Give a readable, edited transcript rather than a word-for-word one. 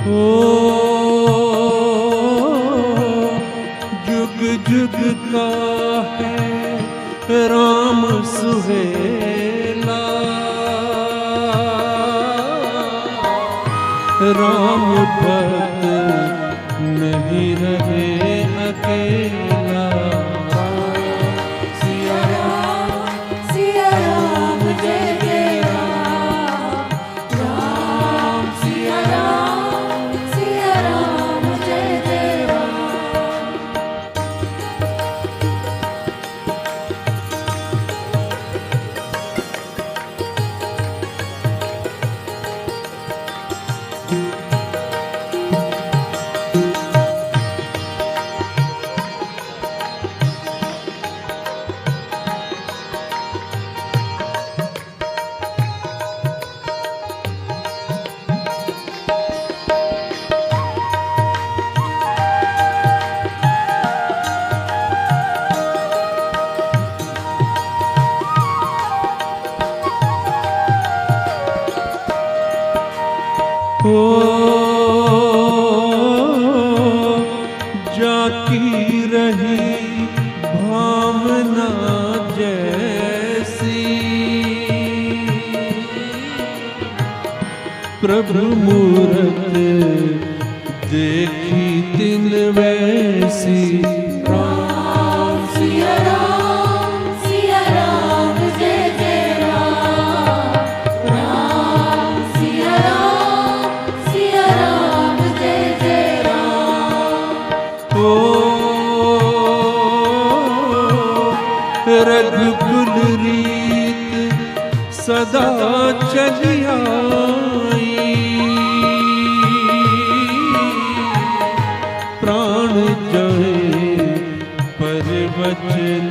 ओ जुग जुग का है राम सुहेला, राम भक्त नहीं रहे अकेला। सिया राम जय जय राम, राम सिया राम जय जय राम। ओ जाती रही भावना जैसी, प्रभु मूरत देखी तिन वैसी। राम सिया राम जय जय राम, राम सिया राम जय जय राम। ओ रघुकुल रीत सदा चली आई, प्राण जाए पर वचन